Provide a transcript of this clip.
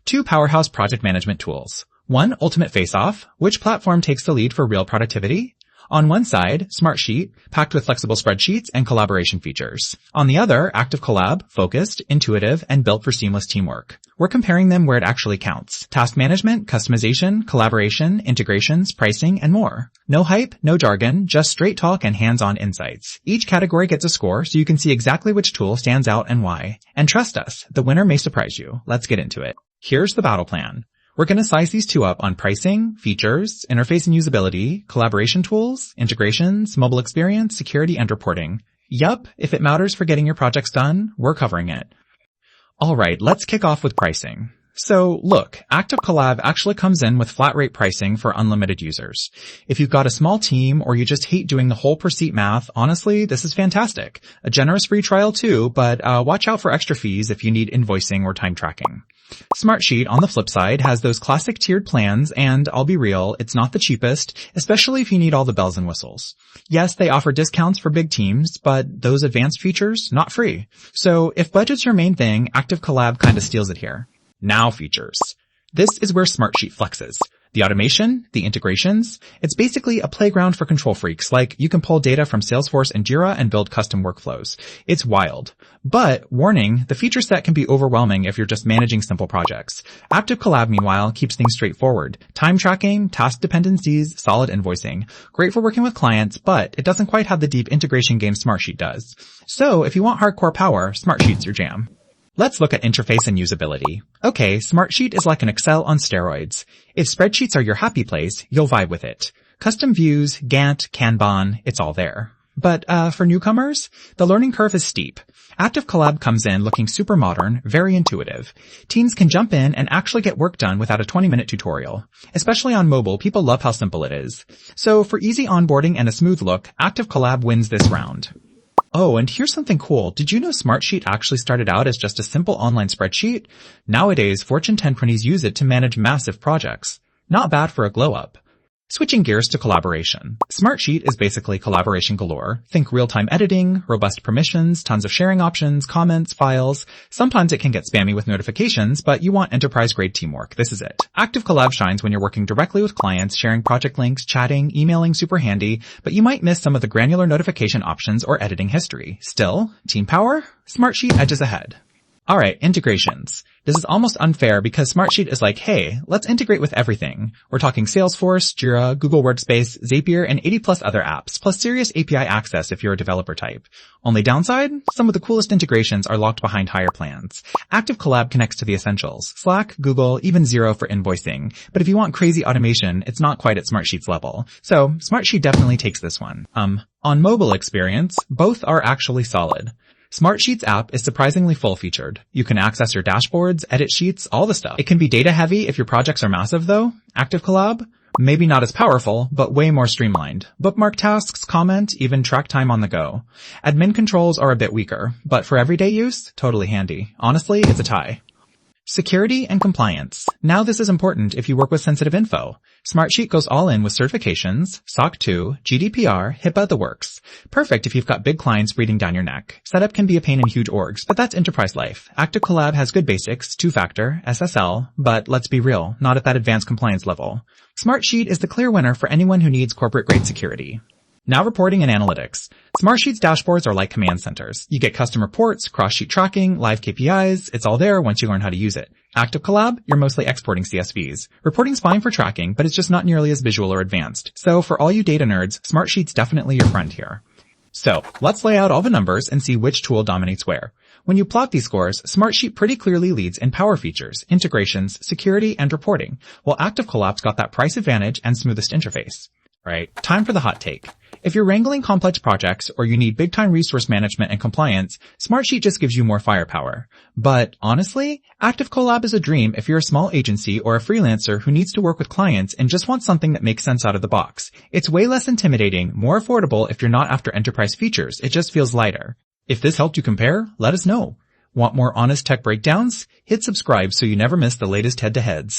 Two powerhouse project management tools. One, Ultimate Face-Off, which platform takes the lead for real productivity. On one side, Smartsheet, packed with flexible spreadsheets and collaboration features. On the other, ActiveCollab, focused, intuitive, and built for seamless teamwork. We're comparing them where it actually counts. Task management, customization, collaboration, integrations, pricing, and more. No hype, no jargon, just straight talk and hands-on insights. Each category gets a score so you can see exactly which tool stands out and why. And trust us, the winner may surprise you. Let's get into it. Here's the battle plan. We're going to size these two up on pricing, features, interface and usability, collaboration tools, integrations, mobile experience, security, and reporting. Yup, if it matters for getting your projects done, we're covering it. Alright, let's kick off with pricing. So look, ActiveCollab actually comes in with flat rate pricing for unlimited users. If you've got a small team or you just hate doing the whole per seat math, honestly, this is fantastic. A generous free trial too, but watch out for extra fees if you need invoicing or time tracking. Smartsheet, on the flip side, has those classic tiered plans, and I'll be real, it's not the cheapest, especially if you need all the bells and whistles. Yes, they offer discounts for big teams, but those advanced features, not free. So if budget's your main thing, ActiveCollab kinda steals it here. Now features. This is where Smartsheet flexes. The automation, the integrations, it's basically a playground for control freaks, like you can pull data from Salesforce and Jira and build custom workflows. It's wild. But, warning, the feature set can be overwhelming if you're just managing simple projects. ActiveCollab, meanwhile, keeps things straightforward. Time tracking, task dependencies, solid invoicing. Great for working with clients, but it doesn't quite have the deep integration game Smartsheet does. So, if you want hardcore power, Smartsheet's your jam. Let's look at interface and usability. Okay, Smartsheet is like an Excel on steroids. If spreadsheets are your happy place, you'll vibe with it. Custom views, Gantt, Kanban, it's all there. But for newcomers, the learning curve is steep. ActiveCollab comes in looking super modern, very intuitive. Teams can jump in and actually get work done without a 20-minute tutorial. Especially on mobile, people love how simple it is. So for easy onboarding and a smooth look, ActiveCollab wins this round. Oh, and here's something cool. Did you know Smartsheet actually started out as just a simple online spreadsheet? Nowadays, Fortune 10 companies use it to manage massive projects. Not bad for a glow-up. Switching gears to collaboration. Smartsheet is basically collaboration galore. Think real-time editing, robust permissions, tons of sharing options, comments, files. Sometimes it can get spammy with notifications, but you want enterprise-grade teamwork. This is it. ActiveCollab shines when you're working directly with clients, sharing project links, chatting, emailing, super handy, but you might miss some of the granular notification options or editing history. Still, team power? Smartsheet edges ahead. Alright, integrations. This is almost unfair because Smartsheet is like, hey, let's integrate with everything. We're talking Salesforce, Jira, Google Workspace, Zapier, and 80 plus other apps, plus serious API access if you're a developer type. Only downside? Some of the coolest integrations are locked behind higher plans. ActiveCollab connects to the essentials. Slack, Google, even Xero for invoicing. But if you want crazy automation, it's not quite at Smartsheet's level. So, Smartsheet definitely takes this one. On mobile experience, both are actually solid. Smartsheet's app is surprisingly full-featured. You can access your dashboards, edit sheets, all the stuff. It can be data-heavy if your projects are massive, though. ActiveCollab? Maybe not as powerful, but way more streamlined. Bookmark tasks, comment, even track time on the go. Admin controls are a bit weaker, but for everyday use, totally handy. Honestly, it's a tie. Security and compliance. Now this is important if you work with sensitive info. Smartsheet goes all in with certifications, SOC 2, GDPR, HIPAA, the works. Perfect if you've got big clients breathing down your neck. Setup can be a pain in huge orgs, but that's enterprise life. ActiveCollab has good basics, two-factor, SSL, but let's be real, not at that advanced compliance level. Smartsheet is the clear winner for anyone who needs corporate-grade security. Now reporting and analytics. Smartsheet's dashboards are like command centers. You get custom reports, cross-sheet tracking, live KPIs. It's all there once you learn how to use it. ActiveCollab, you're mostly exporting CSVs. Reporting's fine for tracking, but it's just not nearly as visual or advanced. So for all you data nerds, Smartsheet's definitely your friend here. So, let's lay out all the numbers and see which tool dominates where. When you plot these scores, Smartsheet pretty clearly leads in power features, integrations, security, and reporting, while ActiveCollab's got that price advantage and smoothest interface. Right, time for the hot take. If you're wrangling complex projects or you need big-time resource management and compliance, Smartsheet just gives you more firepower. But honestly, ActiveCollab is a dream if you're a small agency or a freelancer who needs to work with clients and just wants something that makes sense out of the box. It's way less intimidating, more affordable if you're not after enterprise features. It just feels lighter. If this helped you compare, let us know. Want more honest tech breakdowns? Hit subscribe so you never miss the latest head-to-heads.